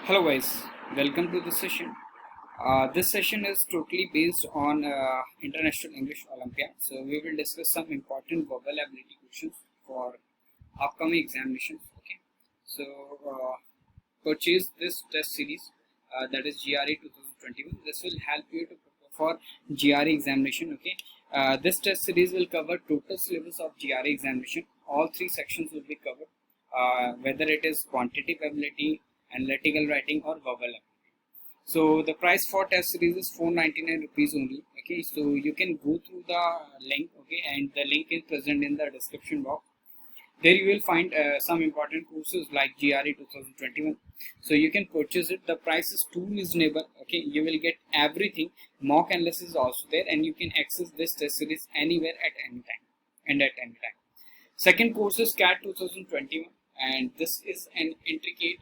Hello guys, welcome to this session. This session is totally based on International English Olympiad. So we will discuss some important vocabulary questions for upcoming examinations. Okay. So purchase this test series that is GRE 2021. This will help you to prepare for GRE examination. Okay. This test series will cover total syllabus of GRE examination. All three sections will be covered. Whether it is quantitative ability, analytical writing or verbal ability. So the price for test series is 499 rupees only. Okay, so you can go through the link. Okay, and the link is present in the description box. There you will find some important courses like GRE 2021. So you can purchase it. The price is too reasonable. Okay, you will get everything. Mock analysis is also there, and you can access this test series anywhere at any time and at any time. Second course is CAT 2021, and this is an intricate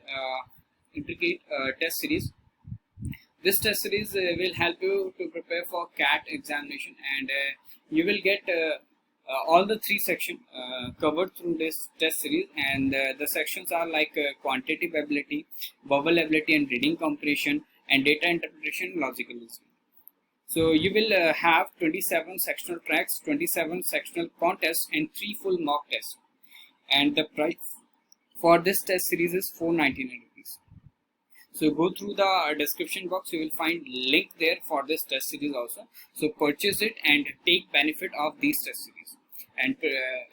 test series. This test series will help you to prepare for CAT examination, and you will get all the three sections covered through this test series. And the sections are like quantitative ability, verbal ability and reading comprehension, and data interpretation and logical reasoning. So you will have 27 sectional tracks, 27 sectional contests and 3 full mock tests. And the price for this test series is 499 rupees. So go through the description box, you will find link there for this test series also. So purchase it and take benefit of these test series and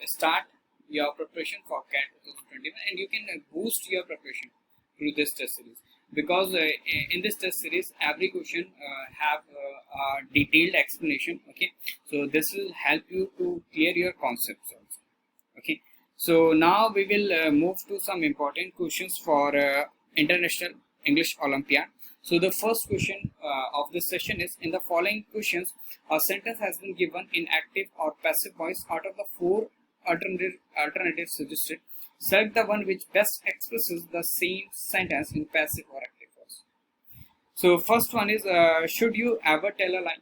start your preparation for CAT 2021, and you can boost your preparation through this test series, because in this test series every question have a detailed explanation. Okay, so this will help you to clear your concepts also. Okay, so now we will move to some important questions for International English Olympiad. So the first question of this session is: in the following questions, a sentence has been given in active or passive voice. Out of the 4 alternatives suggested, select the one which best expresses the same sentence in passive or active voice. So first one is should you ever tell a lie?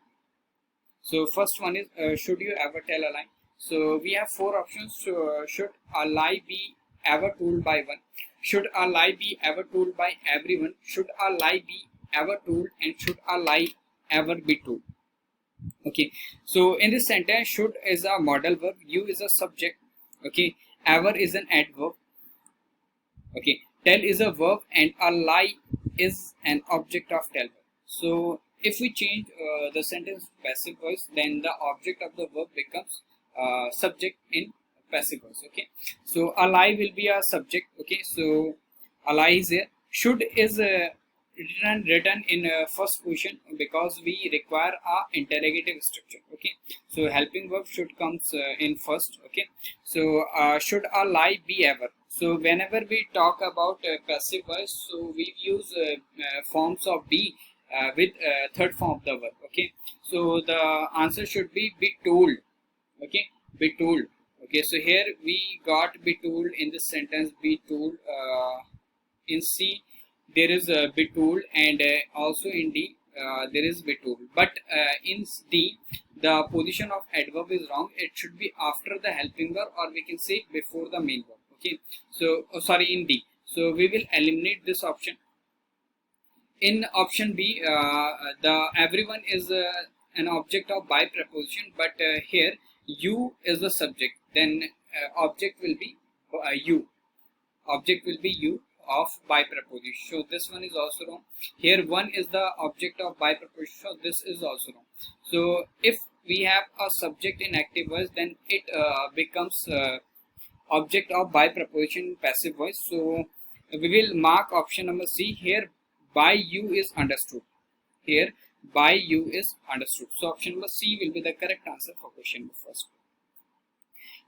So first one is should you ever tell a lie? So we have 4 options. So, should a lie be ever told by one? Should a lie be ever told by everyone? Should a lie be ever told? And should a lie ever be told? Okay, so in this sentence, should is a modal verb, you is a subject, okay, ever is an adverb, okay, tell is a verb, and a lie is an object of tell verb. So if we change the sentence passive voice, then the object of the verb becomes subject in passive voice. Okay, so a lie will be a subject. Okay, so a lie is here. Should is written in first position because we require a interrogative structure. Okay, so helping verb should comes in first. Okay, so should a lie be ever? So whenever we talk about passive voice, so we use forms of be with third form of the verb. Okay, so the answer should be told. Okay, be told. Okay, so here we got be told in this sentence. Be told. In C there is be told, and also in D there is be told. But in D the position of adverb is wrong. It should be after the helping verb, or we can say before the main verb. Okay, so in D. So we will eliminate this option. In option B, the everyone is an object of by preposition, but here you is the subject. Then object will be you. Object will be you of by preposition. So this one is also wrong. Here one is the object of by preposition. So this is also wrong. So if we have a subject in active voice, then it becomes object of by preposition in passive voice. So we will mark option number C. Here by you is understood. Here by you is understood. So option number C will be the correct answer for question number first.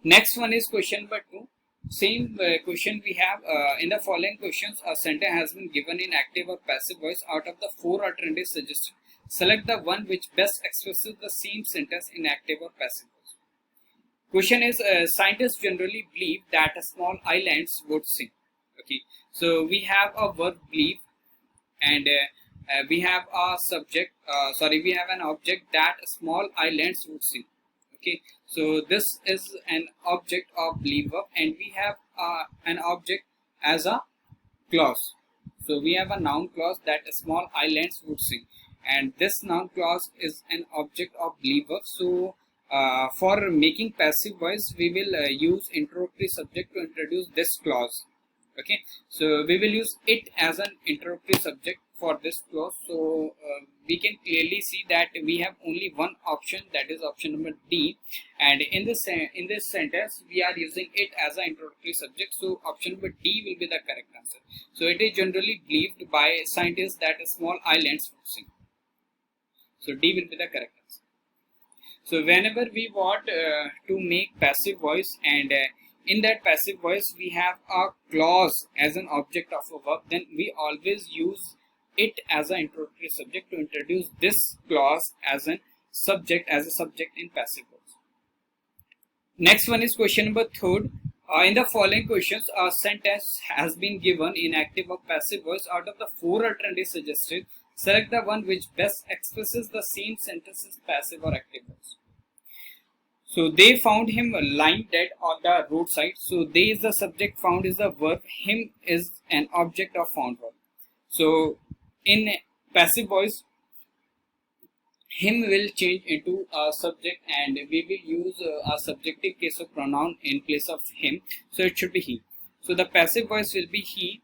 Next one is question number 2. Same question we have in the following questions, a sentence has been given in active or passive voice. Out of the 4 alternatives suggested, select the one which best expresses the same sentence in active or passive voice. Question is scientists generally believe that small islands would sink. Okay, so we have a verb believe, and we have a subject, we have an object that small islands would sink. Okay, so this is an object of believe verb, and we have an object as a clause. So we have a noun clause that small islands would sing, and this noun clause is an object of belief verb. So for making passive voice, we will use interrogatory subject to introduce this clause. Okay, so we will use it as an interrogatory subject for this clause. So we can clearly see that we have only one option, that is option number D, and in this sentence we are using it as an interrogatory subject. So option number D will be the correct answer. So it is generally believed by scientists that small islands would sing. So D will be the correct answer. So whenever we want to make passive voice, and in that passive voice we have a clause as an object of a verb, then we always use it as an interrogatory subject to introduce this clause as a subject in passive voice. Next one is question number 3rd. In the following questions, a sentence has been given in active or passive voice. Out of the 4 alternatives suggested, select the one which best expresses the same sentence's passive or active voice. So they found him lying dead on the roadside. So they is the subject, found is the verb, him is an object of found verb. So in passive voice, him will change into a subject, and we will use a subjective case of pronoun in place of him. So it should be he. So the passive voice will be he.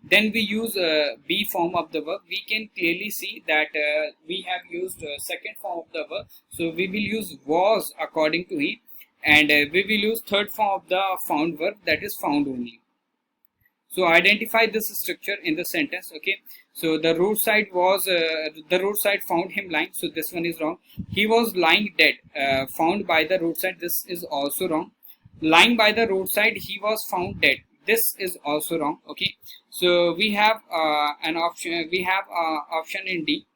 Then we use be form of the verb. We can clearly see that we have used second form of the verb. So we will use was according to he, and we will use third form of the found verb, that is found only. So identify this structure in the sentence. Okay. So the roadside found him lying. So this one is wrong. He was lying dead. Found by the roadside. This is also wrong. Lying by the roadside, he was found dead. This is also wrong. Okay. So we have an option. We have option in D.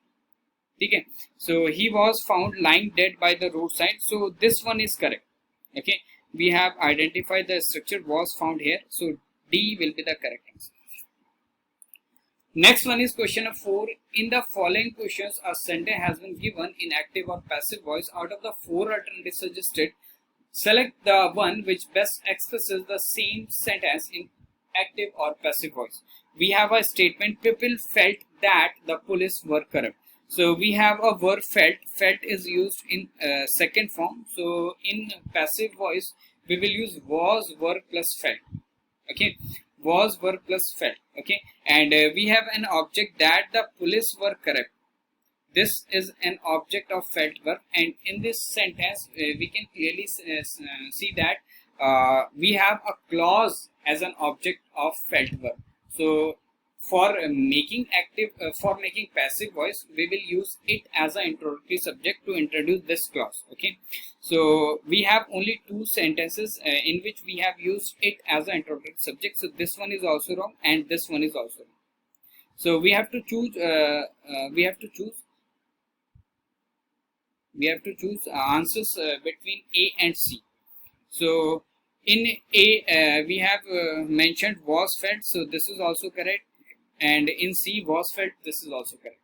Okay. So he was found lying dead by the roadside. So this one is correct. Okay. We have identified the structure was found here. So D will be the correct answer. Next one is question number 4. In the following questions, a sentence has been given in active or passive voice. Out of the 4 alternatives suggested, select the one which best expresses the same sentence in active or passive voice. We have a statement, people felt that the police were corrupt. So we have a verb felt. Felt is used in second form. So in passive voice, we will use was verb plus felt. Okay, was verb plus felt. Okay, and we have an object that the police were corrupt. This is an object of felt verb, and in this sentence we can clearly see that we have a clause as an object of felt verb. So for making passive voice, we will use it as an interrogatory subject to introduce this clause. Okay, so we have only 2 sentences in which we have used it as an interrogatory subject. So this one is also wrong, and this one is also wrong. So we have to choose. Answers between A and C. So in A, we have mentioned was felt. So this is also correct. And in C, was felt, this is also correct.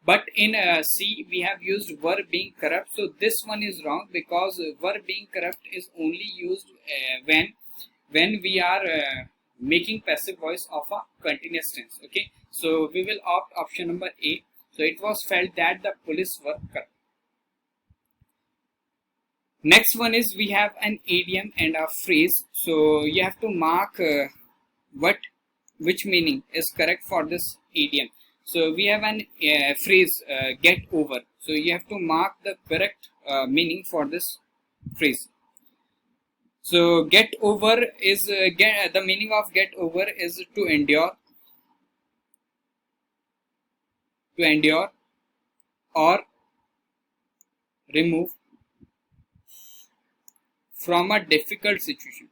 But in C, we have used verb being corrupt. So this one is wrong, because verb being corrupt is only used when we are making passive voice of a continuous tense. Okay, so we will opt option number A. So it was felt that the police were corrupt. Next one is we have an idiom and a phrase. So you have to mark which meaning is correct for this idiom. So we have an phrase, get over. So you have to mark the correct meaning for this phrase. So get over is the meaning of get over is to endure, or remove from a difficult situation.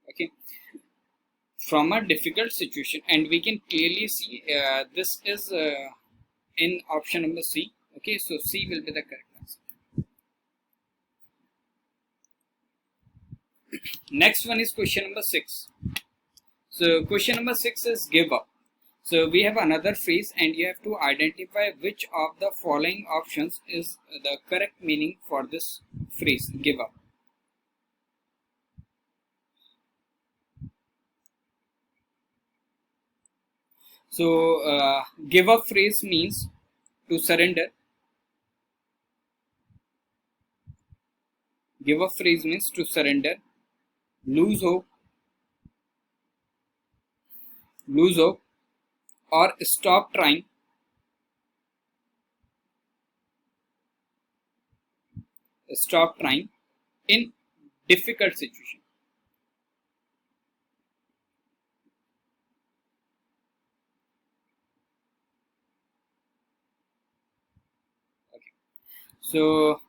Okay, from a difficult situation, and we can clearly see this is in option number C. Okay, so C will be the correct answer. Next one is question number 6. So question number 6 is give up. So we have another phrase, and you have to identify which of the following options is the correct meaning for this phrase, give up. So give up phrase means to surrender. Give up phrase means to surrender. Lose hope. Lose hope or stop trying. Stop trying in difficult situation. Okay. So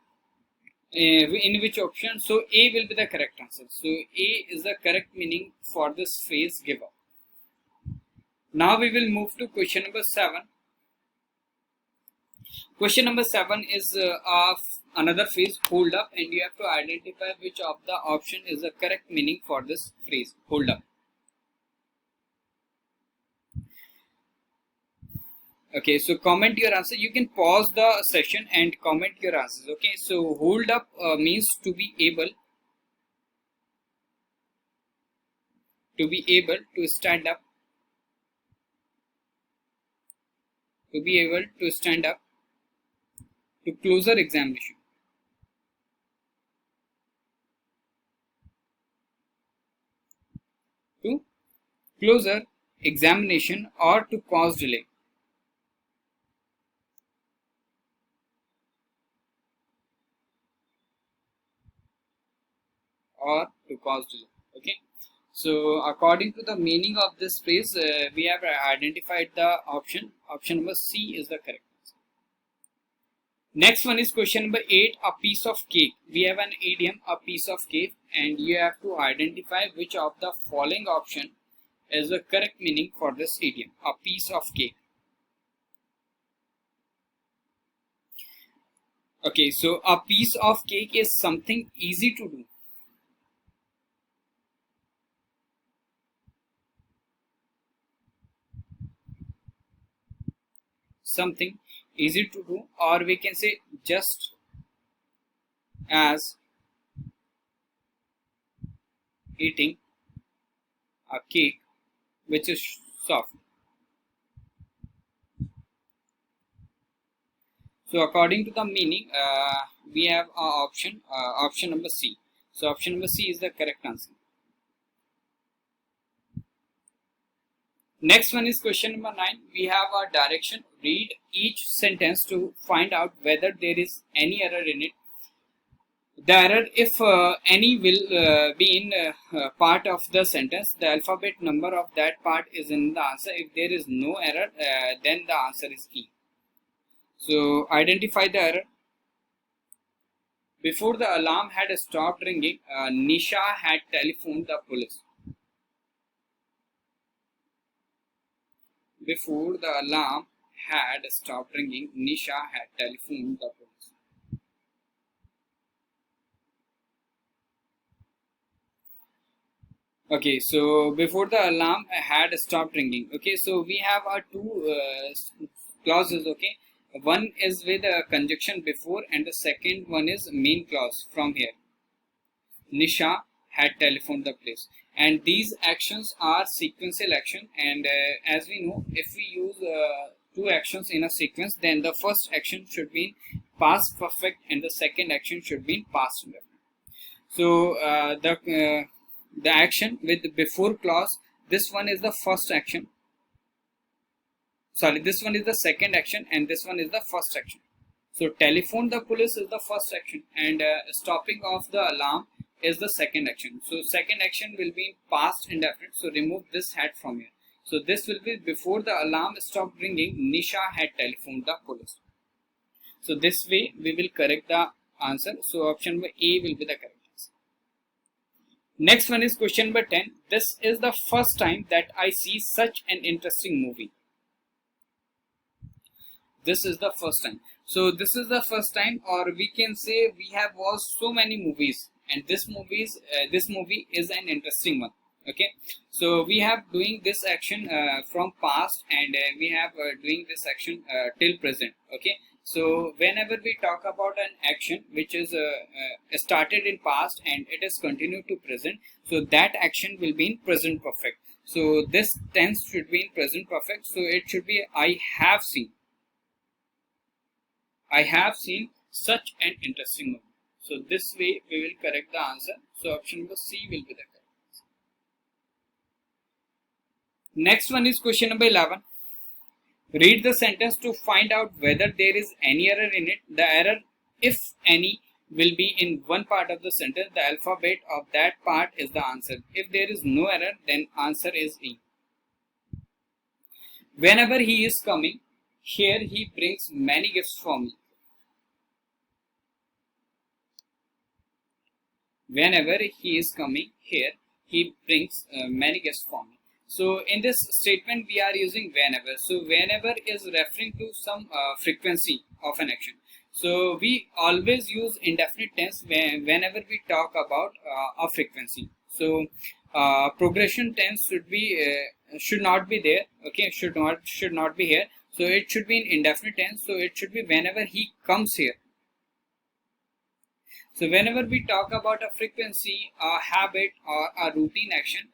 in which option? So A will be the correct answer. So A is the correct meaning for this phrase give up. Now we will move to question number 7. Question number 7 is another phrase hold up, and you have to identify which of the option is the correct meaning for this phrase hold up. Okay, so comment your answer. You can pause the session and comment your answers. Okay, so hold up means to be able to stand up, to be able to stand up to closer examination, to closer examination, or to cause delay, or to cause delay. Okay, so according to the meaning of this phrase, we have identified the option number C is the correct. Next one is question number 8, a piece of cake. We have an idiom, a piece of cake, and you have to identify which of the following option is the correct meaning for this idiom, a piece of cake. Okay, so a piece of cake is something easy to do. Something easy to do, or we can say just as eating a cake which is soft. So according to the meaning, we have option number C. So option number C is the correct answer. Next one is question number 9. We have a direction. Read each sentence to find out whether there is any error in it. The error, if any, will be in part of the sentence. The alphabet number of that part is in the answer. If there is no error, then the answer is E. So identify the error. Before the alarm had stopped ringing, Nisha had telephoned the police. Before the alarm had stopped ringing, Nisha had telephoned the police. Okay, so before the alarm had stopped ringing. Okay, so we have our two clauses. Okay, one is with a conjunction before, and the second one is main clause from here. Nisha had telephoned the police, and these actions are sequential action, and as we know, if we use two actions in a sequence, then the first action should be in past perfect and the second action should be in past perfect. So the action with the before clause, this one is the first action, sorry, this one is the second action, and this one is the first action. So telephone the police is the first action, and stopping of the alarm is the second action. So second action will be in past indefinite, so remove this had from here. So this will be before the alarm stopped ringing, Nisha had telephoned the police. So this way we will correct the answer. So option number A will be the correct answer. Next one is question number 10. This is the first time that I see such an interesting movie. This is the first time. So this is the first time, or we can say we have watched so many movies, and this movie is an interesting one. Okay, so we have doing this action from past, and we have doing this action till present. Okay, so whenever we talk about an action which is started in past and it is continued to present, so that action will be in present perfect. So this tense should be in present perfect. So it should be I have seen. I have seen such an interesting movie. So this way we will correct the answer. So option number C will be the correct answer. Next one is question number 11. Read the sentence to find out whether there is any error in it. The error, if any, will be in one part of the sentence. The alphabet of that part is the answer. If there is no error, then answer is E. Whenever he is coming, here he brings many gifts for me. Whenever he is coming, here he brings many gifts for me. So in this statement we are using whenever. So whenever is referring to some frequency of an action. So we always use indefinite tense whenever we talk about a frequency. So progression tense should not be there. Okay, should not be here. So it should be in indefinite tense. So it should be whenever he comes here. So whenever we talk about a frequency, a habit, or a routine action,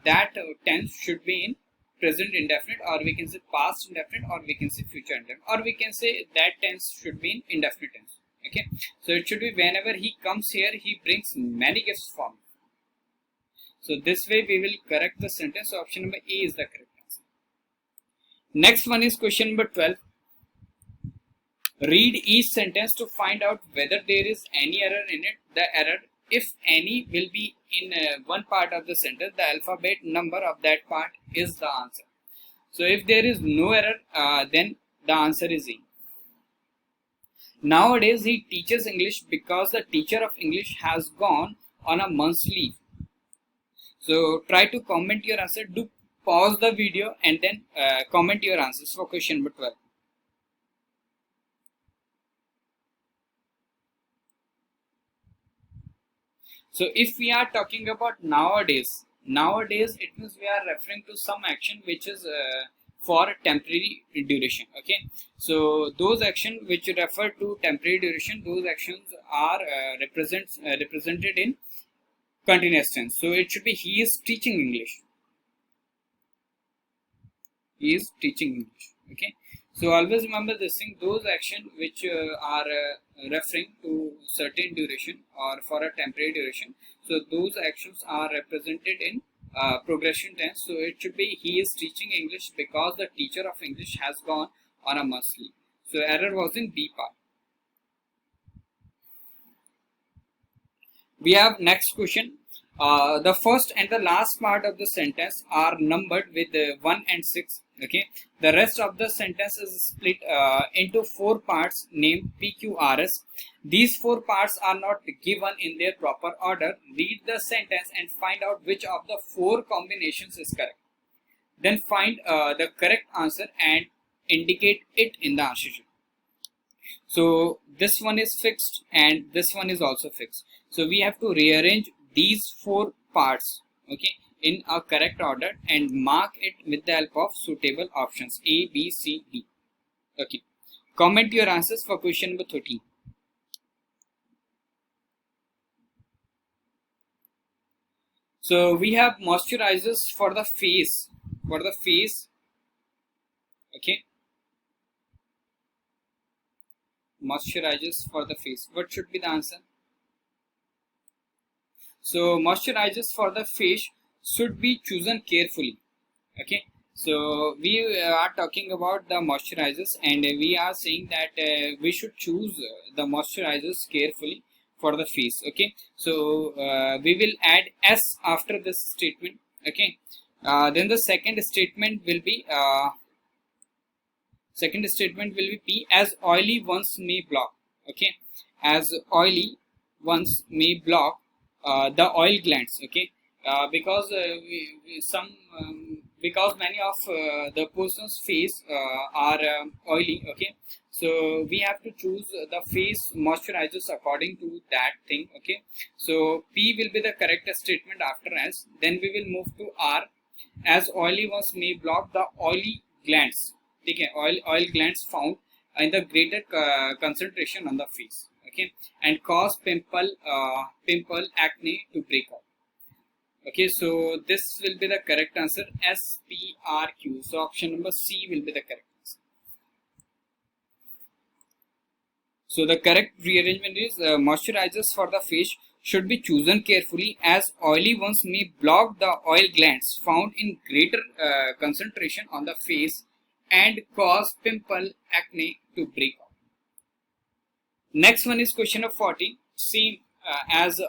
that tense should be in present indefinite, or we can say past indefinite, or we can say future indefinite, or we can say that tense should be in indefinite tense. Okay, so it should be whenever he comes here, he brings many gifts for me. So this way we will correct the sentence. So option number A is the correct answer. Next one is question number 12. Read each sentence to find out whether there is any error in it. The error, if any, will be in one part of the sentence. The alphabet number of that part is the answer. So if there is no error, then the answer is E. Nowadays he teaches English because the teacher of English has gone on a month's leave. So try to comment your answer. Do pause the video and then comment your answers for question number 12. So if we are talking about nowadays it means we are referring to some action which is for temporary duration. Okay, so those actions which refer to temporary duration, those actions are represented in continuous tense. So it should be he is teaching English. He is teaching English. Okay, so always remember this thing, those actions which are referring to certain duration or for a temporary duration. So those actions are represented in progression tense. So it should be he is teaching English because the teacher of English has gone on a month's leave. So error was in B part. We have next question. The first and the last part of the sentence are numbered with 1 and 6. Okay, the rest of the sentence is split into 4 parts named PQRS. These 4 parts are not given in their proper order. Read the sentence and find out which of the 4 combinations is correct. Then find the correct answer and indicate it in the answer sheet. So this one is fixed and this one is also fixed. So we have to rearrange these 4 parts, okay, in a correct order and mark it with the help of suitable options A, B, C, D. Okay, comment your answers for question number 13. So we have moisturizers for the face. Okay, moisturizers for the face. What should be the answer? So moisturizers for the face should be chosen carefully. Okay, so we are talking about the moisturizers and we are saying that we should choose the moisturizers carefully for the face. Okay, so we will add S after this statement. Okay, then the second statement will be P, as oily ones may block. Okay, as oily ones may block the oil glands. Okay, because because many of the person's face are oily. Okay, so we have to choose the face moisturizers according to that thing. Okay, so P will be the correct statement after S. Then we will move to R, as oily ones may block the oily glands. Okay, oil glands found in the greater concentration on the face. Okay, and cause pimple acne to break out. Okay, so this will be the correct answer, SPRQ. So option number C will be the correct answer. So the correct rearrangement is moisturizers for the face should be chosen carefully, as oily ones may block the oil glands found in greater concentration on the face and cause pimple acne to break out. Next one is question number 14, same as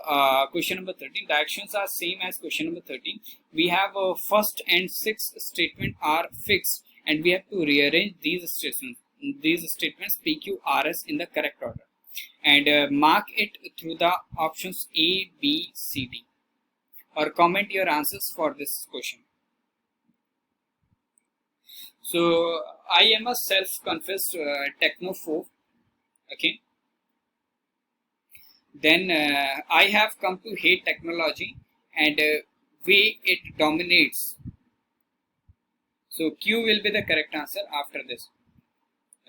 question number 13. The actions are same as question number 13. We have first and sixth statement are fixed, and we have to rearrange these statements PQRS in the correct order, and mark it through the options A, B, C, D, or comment your answers for this question. So I am a self-confessed technophobe. Okay. Then I have come to hate technology and way it dominates. So Q will be the correct answer after this.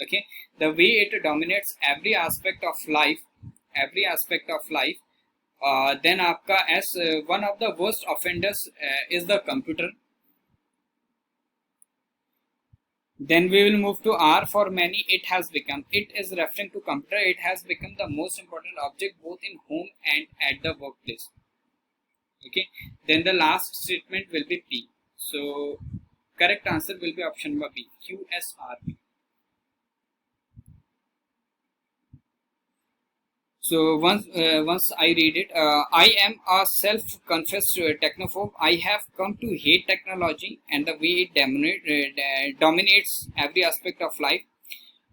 Okay, the way it dominates every aspect of life, then आपका as one of the worst offenders is the computer. Then we will move to R. For many, it has become. It is referring to computer. It has become the most important object both in home and at the workplace. Okay. Then the last statement will be P. So correct answer will be option number B, QSRP. So once I read it, I am a self-confessed technophobe. I have come to hate technology and the way it dominates every aspect of life.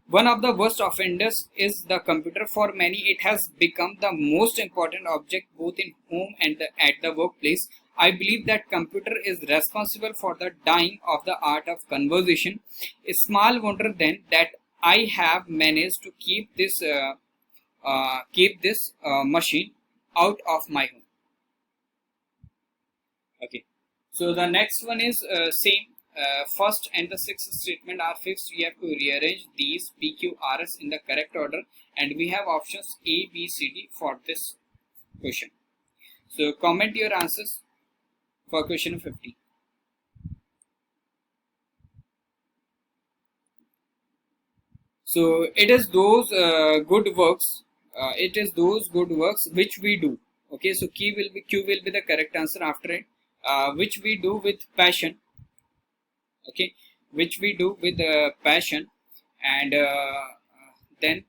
One of the worst offenders is the computer. For many, it has become the most important object both in home and at the workplace. I believe that computer is responsible for the dying of the art of conversation. A small wonder then that I have managed to keep this machine out of my home. Okay, so the next one is same. First and the sixth statement are fixed. We have to rearrange these PQRS in the correct order, and we have options A, B, C, D for this question. So comment your answers for question 50. So it is those good works. It is those good works which we do. Okay, so Q will be the correct answer after it. Which we do with passion. Okay, which we do with passion, and then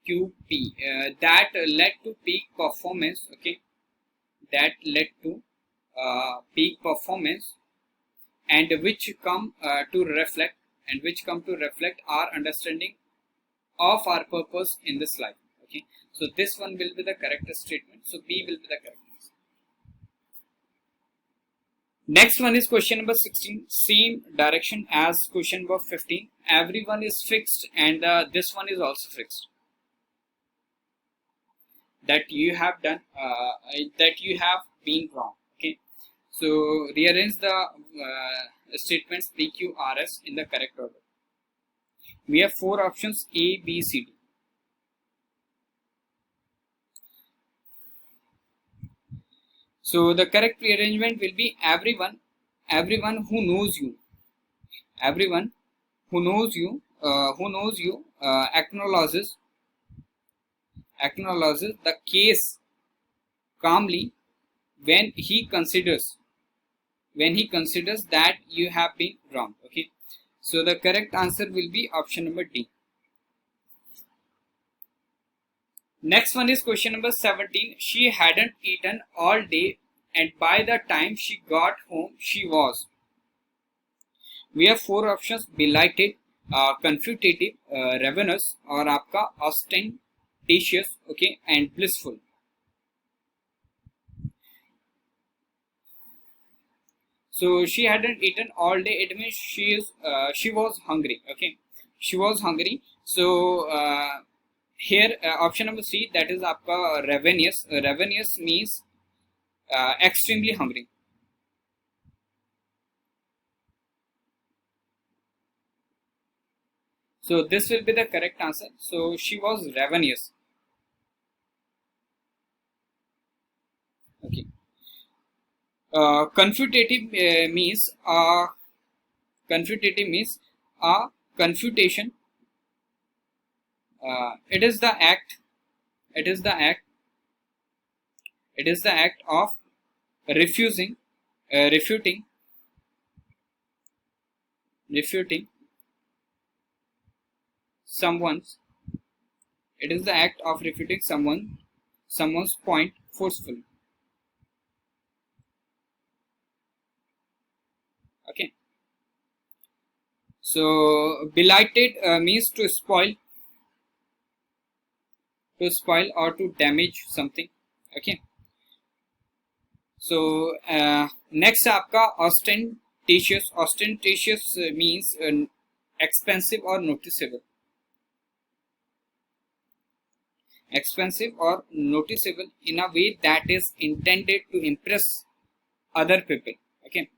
QP that led to peak performance. Okay, that led to peak performance, and which come to reflect our understanding of our purpose in this life. Okay, so this one will be the correct statement. So B will be the correct answer. Next one is question number 16, same direction as question number 15. Everyone is fixed, and this one is also fixed. That you have done, that you have been wrong. Okay, so rearrange the statements PQRS in the correct order. We have four options A, B, C, D. So the correct rearrangement will be everyone who knows you, acknowledges the case calmly when he considers that you have been wrong. Okay, so the correct answer will be option number D. Next one is question number 17. She hadn't eaten all day, and by the time she got home, she was. We have four options: belated, confutative, ravenous, और आपका ostentatious, okay, and blissful. So she hadn't eaten all day. It means she was hungry. Okay, she was hungry. So here option number C, that is आपका ravenous. Ravenous means extremely hungry. So this will be the correct answer. So she was ravenous. Okay. Confutative means confutative means a confutation. It is the act. It is the act. It is the act of refusing, refuting someone's. It is the act of refuting someone's point forcefully. Okay. So belated means to spoil or to damage something. Okay. So next आपका ostentatious. Ostentatious means expensive or noticeable. Expensive or noticeable in a way that is intended to impress other people. Okay.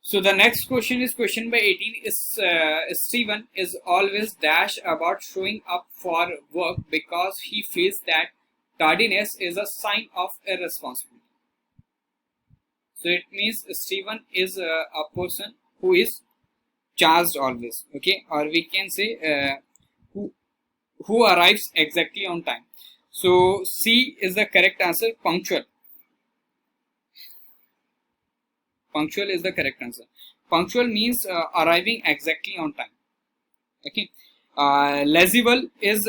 So the next question is question by 18. Is Steven is always dash about showing up for work because he feels that tardiness is a sign of irresponsibility. So it means Steven is a person who is charged always. Okay, or we can say who arrives exactly on time. So C is the correct answer. Punctual. Punctual is the correct answer. Punctual means arriving exactly on time. Okay. Legible is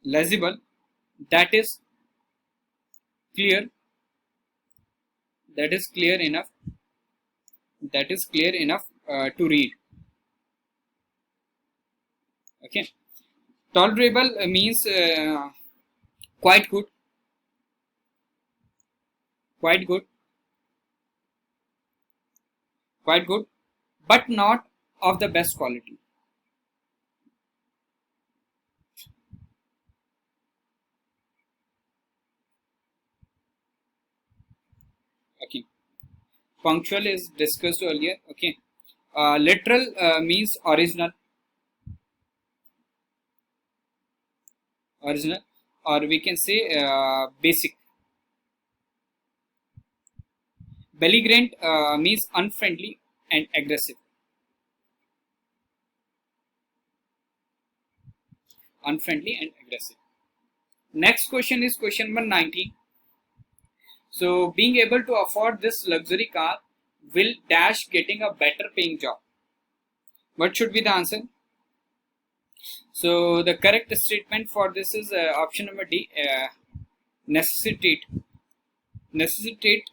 legible. That is clear. That is clear enough. That is clear enough to read. Okay. Tolerable means quite good. Quite good. Quite good, but not of the best quality. Okay. Punctual is discussed earlier. Okay. Literal means original. Original, or we can say basic. Belligerent means unfriendly and aggressive. Unfriendly and aggressive. Next question is question number 19. So being able to afford this luxury car will dash getting a better paying job. What should be the answer? So the correct statement for this is option number D. Necessitate. Necessitate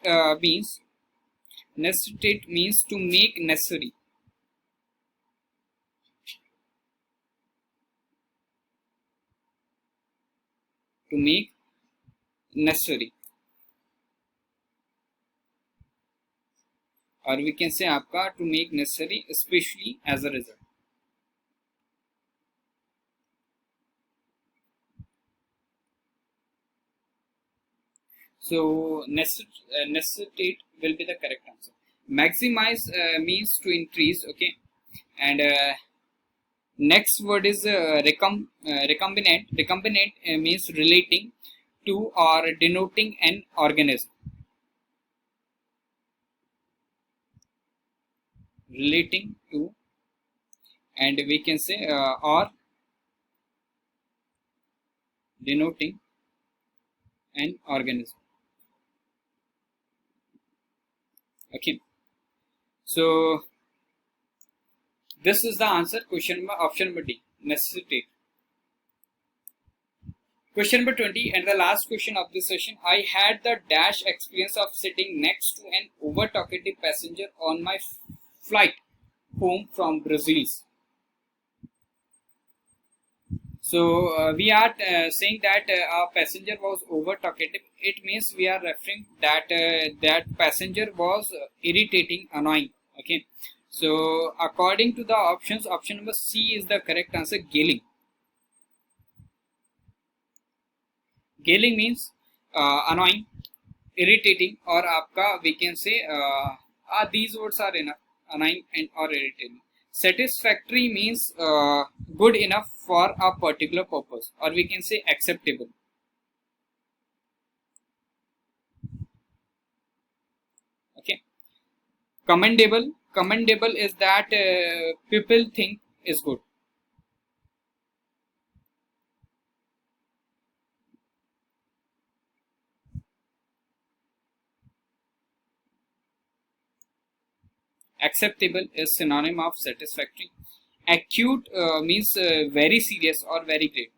means to make necessary. To make necessary, or we can say आपका to make necessary, especially as a result. So necessitate will be the correct answer. Maximize means to increase. Okay, and next word is recombinant. Recombinant means relating to or denoting an organism. Relating to, and we can say or denoting an organism. Okay, so this is the answer. Question number option number D. Necessitate. Question number 20 and the last question of this session. I had the dash experience of sitting next to an over talkative passenger on my flight home from Brazil. So we are saying that our passenger was over talkative. It means we are referring that that passenger was irritating, annoying. Okay. So according to the options, option number C is the correct answer. Gailing. Gailing means annoying, irritating, or आपका we can say these words are enough. Annoying and or irritating. Satisfactory means good enough for a particular purpose, or we can say acceptable. Commendable is that people think is good. Acceptable is synonym of satisfactory. Acute means very serious or very great.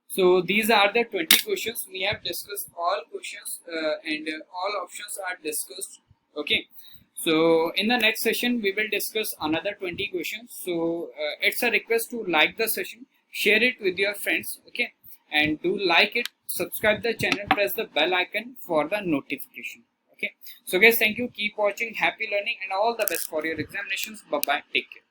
So these are the 20 questions. We have discussed all questions and all options are discussed. Okay. So in the next session, we will discuss another 20 questions. So it's a request to like the session, share it with your friends. Okay. And do like it, subscribe the channel, press the bell icon for the notification. Okay. So guys, thank you. Keep watching. Happy learning and all the best for your examinations. Bye bye. Take care.